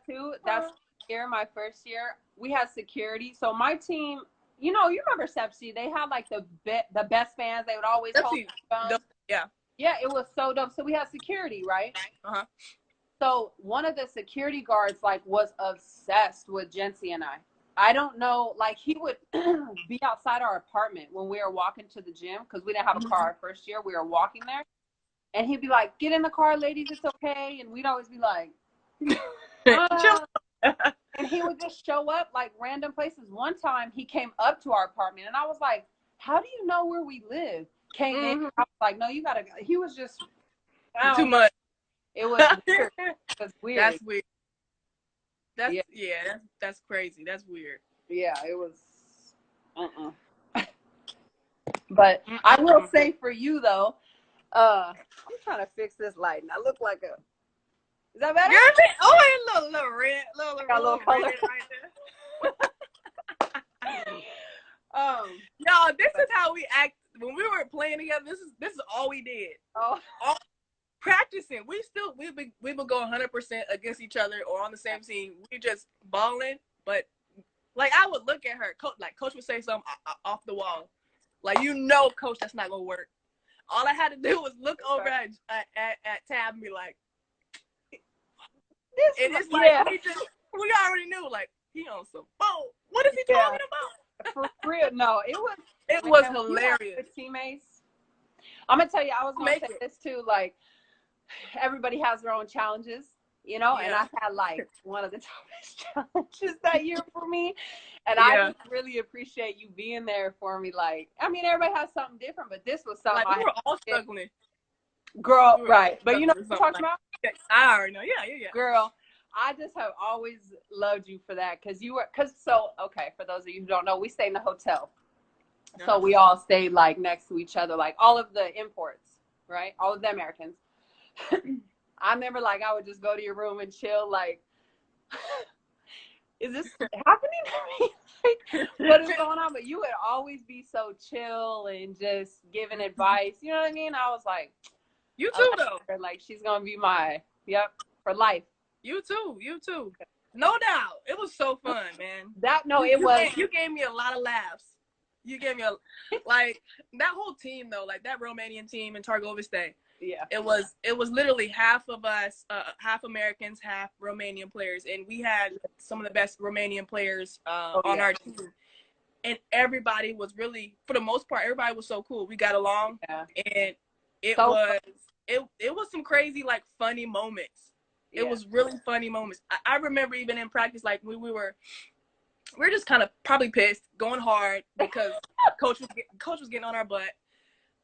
what, too? That's my first year, we had security. So my team, you know, you remember Sepsi? They had like the best fans. They would always hold phones. Yeah. Yeah, it was so dope. So we had security, right? Uh-huh. So one of the security guards like was obsessed with Jency and I. I don't know, like he would be outside our apartment when we were walking to the gym because we didn't have a car our first year. We were walking there, and he'd be like, "Get in the car, ladies, it's okay." And we'd always be like, and he would just show up like random places. One time he came up to our apartment, and I was like, "How do you know where we live?" Came in, I was like, "No, you gotta go." He was just too much. It was weird. It was weird. That's weird. That's crazy. That's weird. Yeah, it was. But I will say for you though, I'm trying to fix this lighting. I look like a. Is that better? Oh, a little red, little color red right there. No, this is how we act when we were playing together. This is all we did. Oh. Practicing. We would go 100% against each other or on the same team. We just balling, but like I would look at her, coach would say something off the wall, like coach, that's not gonna work. All I had to do was look over at Tab and be like, it's like we already knew, like he on some boat. What is he talking about? For real, no, it was hilarious. Teammates, I'm gonna tell you, I was gonna say this too, like. Everybody has their own challenges, you know, and I had like one of the toughest challenges that year for me. And I just really appreciate you being there for me. Like, I mean, everybody has something different, but this was something like we were all struggling. Girl, right. But you know what I'm talking about? I already know. Yeah. Girl, I just have always loved you for that. Okay, for those of you who don't know, we stayed in a hotel. No. So we all stayed like next to each other, like all of the imports, right? All of the Americans. I remember like I would just go to your room and chill, like, is this happening to me? Like, what is going on? But you would always be so chill and just giving advice. You know what I mean? I was like, you too, though. Like, she's gonna be for life. You too. No doubt. It was so fun, man. You gave me a lot of laughs. You gave me like that whole team though, like that Romanian team in Targoviste. Yeah, it was literally half of us, half Americans, half Romanian players, and we had some of the best Romanian players on our team. And everybody was really, for the most part, everybody was so cool. We got along, and it was some crazy, like, funny moments. It was really funny moments. I remember even in practice, like we were just kind of probably pissed, going hard because coach was getting on our butt.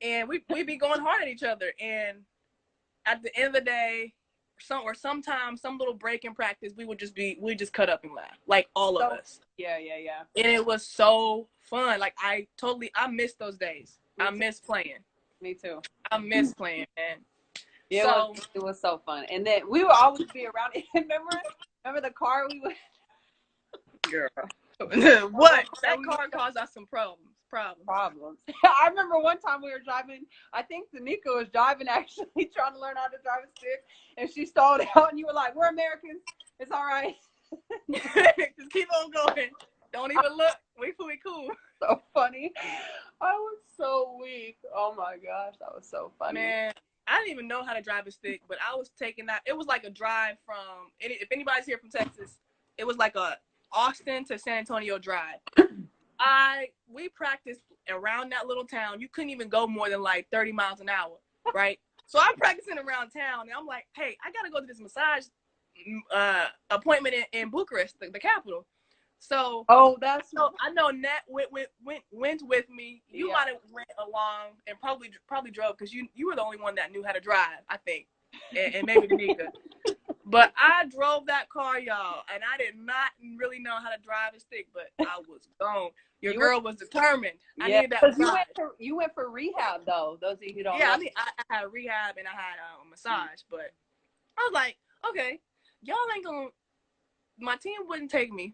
And we'd be going hard at each other. And at the end of the day, sometimes some little break in practice, we just cut up and laugh. Like all of us. Yeah. And it was so fun. Like I miss those days. I miss playing. Me too. I miss playing, man. Yeah, it was so fun. And then we would always be around. Remember the car we would. Girl. What? That car caused us some problems. I remember one time we were driving, I think Danica was driving actually, trying to learn how to drive a stick, and she stalled out, and you were like, "We're Americans, it's all right." Just keep on going. Don't even look. We cool. So funny. I was so weak. Oh my gosh, that was so funny. Man, I didn't even know how to drive a stick, but I was taking that. It was like a drive from, if anybody's here from Texas, it was like a Austin to San Antonio drive. We practiced around that little town. You couldn't even go more than like 30 miles an hour, right? So I'm practicing around town, and I'm like, hey, I gotta go to this massage appointment in Bucharest, the capital. So I know Nat went with me. You might have went along and probably drove because you were the only one that knew how to drive, I think, and maybe Danica. But I drove that car, y'all, and I did not really know how to drive a stick, but I was gone. Your girl was determined. I needed that ride. You went for rehab, though, those of you who don't know. I mean, I had rehab and I had a massage, but I was like, okay, y'all ain't gonna, my team wouldn't take me.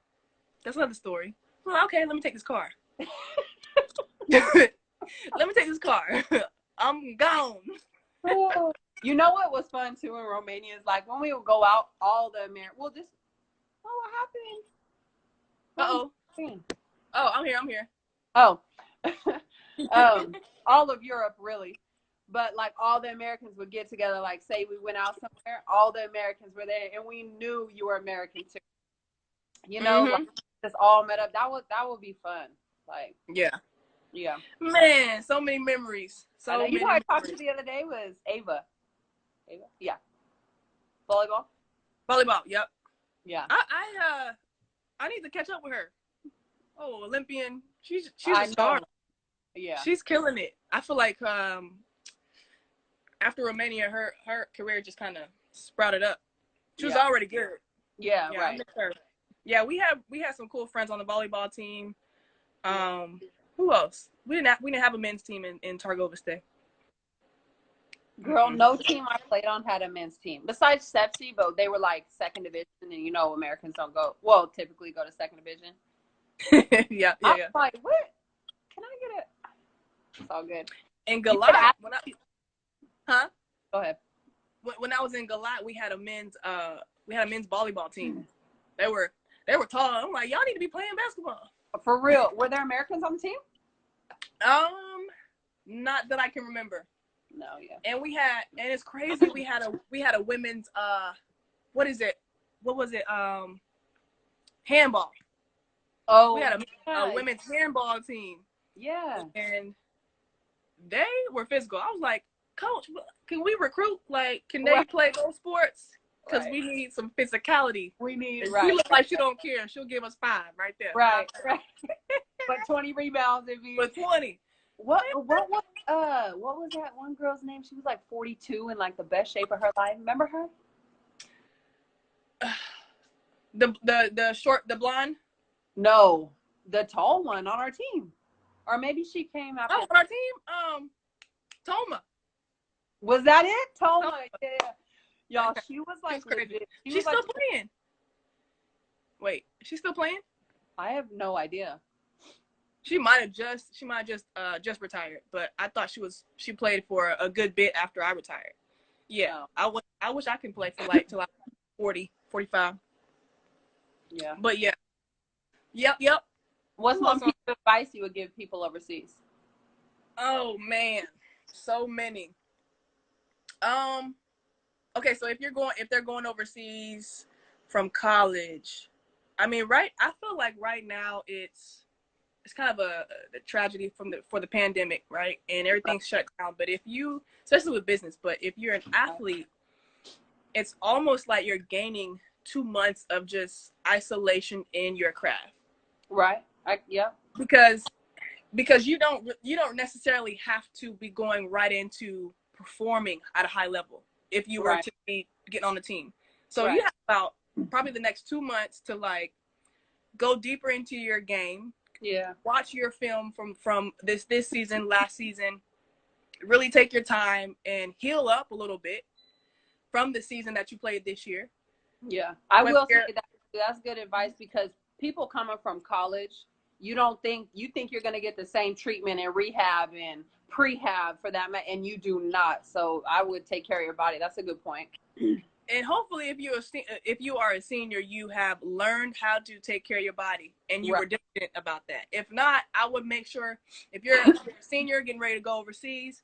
That's another story. Well, okay, let me take this car. Let me take this car. I'm gone. You know what was fun too in Romania is like when we would go out, all the Oh, what happened? Uh-oh. Oh, I'm here. Oh. All of Europe, really. But like all the Americans would get together, like say we went out somewhere, all the Americans were there, and we knew you were American too. You know, like just all met up. That would be fun. Like, yeah. Man, so many memories. So many. You know, I talked to the other day was Ava. Yeah. Volleyball. Yep. Yeah. I need to catch up with her. Oh, Olympian. She's a star. Yeah. She's killing it. I feel like after Romania, her career just kind of sprouted up. She was already good. Yeah, right. I miss her. Yeah, we had some cool friends on the volleyball team. Who else? We didn't have a men's team in Targovia State. Girl, no team I played on had a men's team besides Sepsi, but they were like second division, and you know Americans don't typically go to second division. yeah. I'm like, what? Can I get it? It's all good. In Galat, huh? Go ahead. When I was in Galat, we had a men's volleyball team. They were tall. I'm like, y'all need to be playing basketball. For real? Were there Americans on the team? Not that I can remember. No, yeah. And it's crazy. We had a women's what is it? What was it? Handball. Oh, we had a women's handball team. Yeah. And they were physical. I was like, Coach, can we recruit? Like, can they play those sports? Because we need some physicality. We need, She looks like she don't care. She'll give us 5 right there. Right. But 20 rebounds if you. But 20. What was that one girl's name? She was like 42 in like the best shape of her life. Remember her? The blonde? No, the tall one on our team. Or maybe she came after. Oh, on our team? Toma. Was that it? Toma. Yeah. Y'all, she was like crazy. She's still playing. Wait, she's still playing? I have no idea. She might have just retired, but I thought she played for a good bit after I retired. Yeah, I wish I could play for like till I was 40, 45. Yeah. But yeah. Yep. What's one piece of advice you would give people overseas? Oh man, so many. Okay, so if they're going overseas from college, I mean, I feel like right now it's kind of a tragedy for the pandemic, right? And everything's shut down. But especially with business, but if you're an athlete, it's almost like you're gaining 2 months of just isolation in your craft. Right. Yeah. Because you don't necessarily have to be going right into performing at a high level if you were to be getting on the team. So you have about probably the next 2 months to like go deeper into your game. Yeah. Watch your film from this season, last season. Really take your time and heal up a little bit from the season that you played this year. Yeah. I will say that's good advice because people coming from college, you think you're going to get the same treatment in rehab and prehab for that, and you do not. So I would take care of your body. That's a good point. And hopefully if you are a senior, you have learned how to take care of your body and you were diligent about that. If not, I would make sure if you're a senior getting ready to go overseas,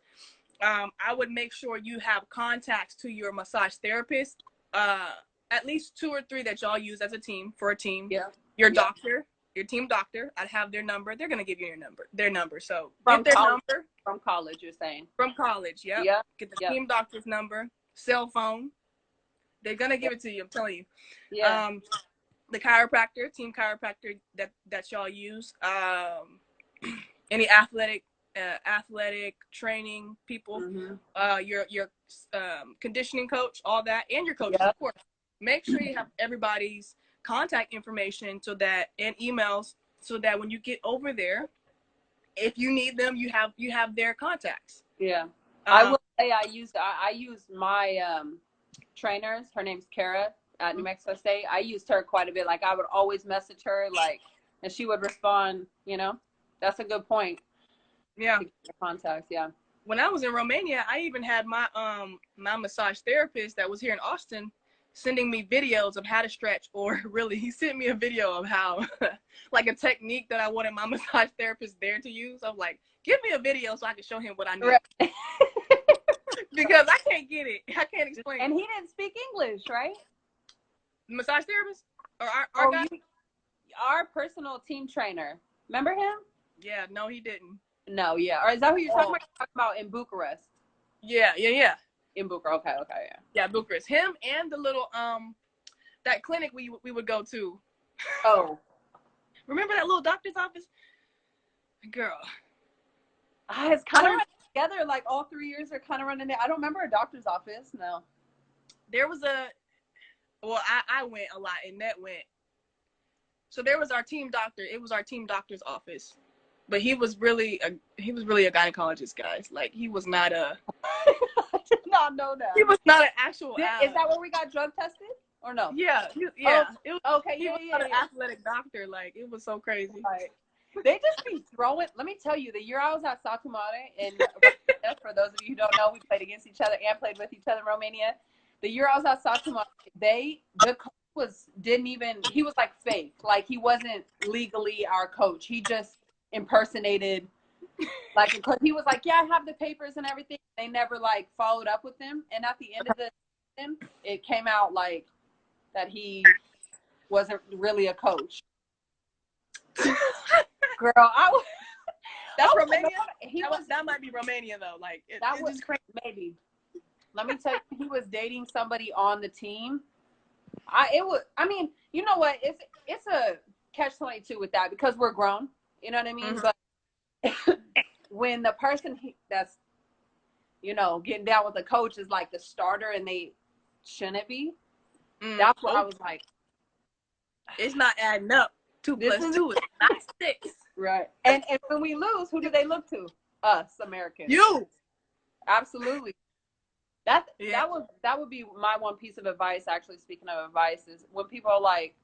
I would make sure you have contacts to your massage therapist, at least 2 or 3 that y'all use as a team for a team. Yeah. Your doctor, your team doctor, I'd have their number. They're going to give you their number. So from get their college, number. From college, you're saying? From college, yeah. Yeah. Get the team doctor's number, cell phone. They're going to give it to you, I'm telling you. Yeah. The chiropractor, team chiropractor that y'all use. Any athletic training people, your conditioning coach, all that, and your coaches, of course. Make sure you have everybody's contact information and emails so that when you get over there, if you need them, you have their contacts. Yeah. I will say I use my trainers. Her name's Kara at New Mexico State. I used her quite a bit. Like I would always message her, and she would respond. That's a good point. Yeah. Contacts. Yeah. When I was in Romania, I even had my my massage therapist that was here in Austin. sending me videos of how to stretch, or really, he sent me a video of how, like a technique that I wanted my massage therapist there to use. I'm like, give me a video so I can show him what I need. Right. Because I can't get it. I can't explain. And he didn't speak English, right? The massage therapist? Or our guy? Our personal team trainer. Remember him? Yeah, no, he didn't. No, yeah. Or is that who you're talking about? You're talking about in Bucharest? Yeah. In Bucharest, okay, yeah. Yeah, Bucharest. Him and the little that clinic we would go to. Oh. Remember that little doctor's office? Girl. It's kind of running together, like all 3 years are kind of running there. I don't remember a doctor's office, no. There was I went a lot, and Net went. So there was our team doctor. It was our team doctor's office. But he was really a gynecologist, guys. Like, he was not a... I did not know that. He was not an actual... Is that where we got drug tested? Or no? Yeah. Oh, it was, okay, he was not an athletic doctor. Like, it was so crazy. Right. They just be throwing... Let me tell you, the year I was at Sătuș, and for those of you who don't know, we played against each other and played with each other in Romania. The year I was at Sătuș, the coach he was like fake. Like, he wasn't legally our coach. He just impersonated, like, because he was like, yeah, I have the papers and everything. They never like followed up with him, and at the end of the season, it came out like that he wasn't really a coach. Girl, that's Romania. That might be Romania though. Like, that was crazy. Maybe. Let me tell you, he was dating somebody on the team. I mean, you know what? It's a catch-22 with that, because we're grown. You know what I mean? Mm-hmm. But when the person that's, getting down with the coach is like the starter and they shouldn't be, that's what I was like. It's not adding up. 2 + 2 is not 6. Right. And when we lose, who do they look to? Us, Americans. You. Absolutely. That would be my one piece of advice, actually, speaking of advice, is when people are like,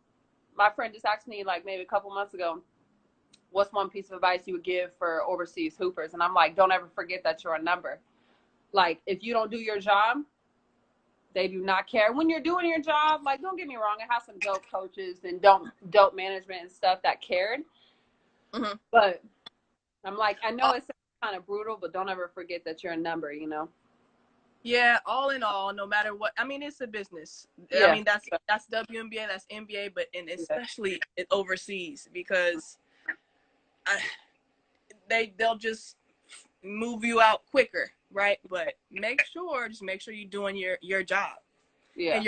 my friend just asked me like maybe a couple months ago, what's one piece of advice you would give for overseas hoopers? And I'm like, don't ever forget that you're a number. Like, if you don't do your job, they do not care. When you're doing your job, like, don't get me wrong, I have some dope coaches and dope management and stuff that cared. Mm-hmm. But I'm like, I know it's kind of brutal, but don't ever forget that you're a number, Yeah, all in all, no matter what, I mean, it's a business. Yeah. I mean, that's WNBA, that's NBA, but especially overseas, because they'll just move you out quicker, right? But make sure you're doing your job. Yeah. And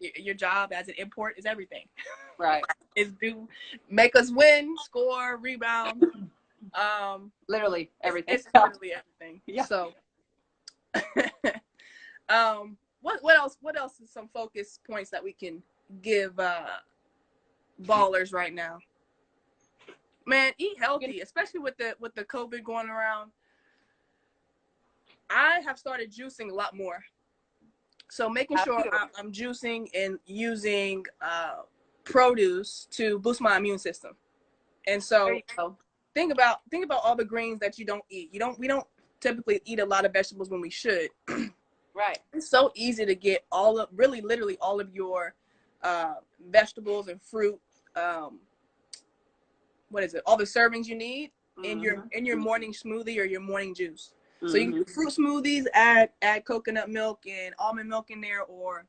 your job as an import is everything. Right. Is make us win, score, rebound. Literally everything. It's literally everything. Yeah. So what else is some focus points that we can give ballers right now? Man, eat healthy, especially with the COVID going around. I have started juicing a lot more. So making sure I'm juicing and using produce to boost my immune system. And so think about all the greens that you don't eat. We don't typically eat a lot of vegetables when we should. Right. It's so easy to get literally all of your vegetables and fruit. All the servings you need in your morning smoothie or your morning juice. Mm-hmm. So you can do fruit smoothies, add coconut milk and almond milk in there, or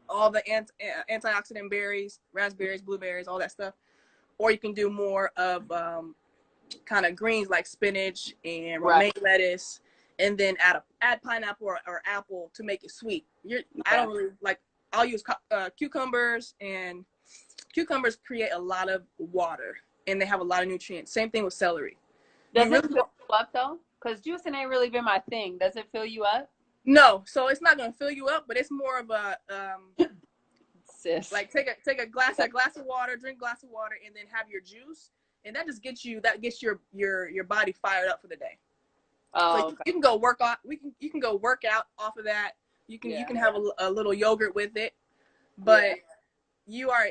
all the antioxidant berries, raspberries, blueberries, all that stuff. Or you can do more of kind of greens like spinach and romaine lettuce, and then add pineapple or apple to make it sweet. I don't really like. I'll use cucumbers, and cucumbers create a lot of water and they have a lot of nutrients. Same thing with celery. Does it fill you up though? Because juicing ain't really been my thing. Does it fill you up? No, so it's not gonna fill you up, but it's more of a sis. Like take a glass of water, drink a glass of water, and then have your juice, and that just gets your body fired up for the day. Oh, so you can go work out. You can go work out off of that. You can have a little yogurt with it, but you are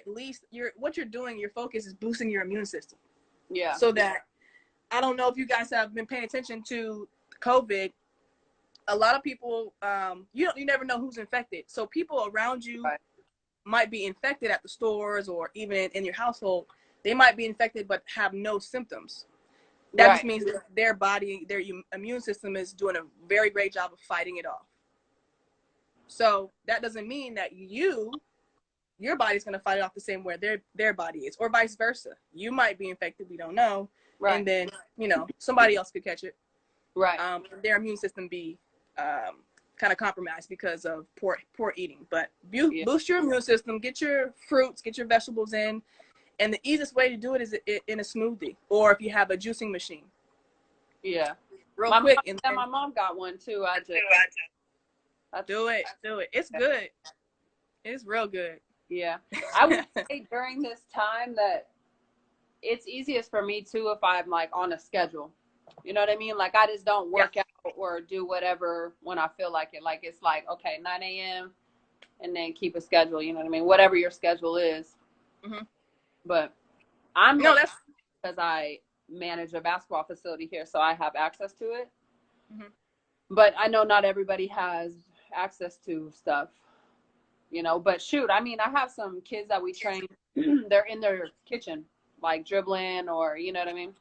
what you're doing. Your focus is boosting your immune system. Yeah. So that I don't know if you guys have been paying attention to COVID. A lot of people, you never know who's infected. So people around you might be infected at the stores or even in your household, they might be infected but have no symptoms. That just means that their body, their immune system is doing a very great job of fighting it off. So that doesn't mean that your body's going to fight it off the same way their body is, or vice versa. You might be infected, we don't know, and then somebody else could catch it. Their immune system be kind of compromised because of poor eating. But boost your immune system, get your fruits, get your vegetables in, and the easiest way to do it is in a smoothie, or if you have a juicing machine. Real quick. My mom got one too. Do it. It's good. It's real good. Yeah. I would say during this time that it's easiest for me too if I'm like on a schedule. You know what I mean? Like I just don't work out or do whatever when I feel like it. Like it's like, okay, 9 a.m. and then keep a schedule. You know what I mean? Whatever your schedule is. But I'm that's because I manage a basketball facility here, so I have access to it. But I know not everybody has access to stuff. But shoot, I mean, I have some kids that we train. They're in their kitchen, like dribbling, or you know what I mean.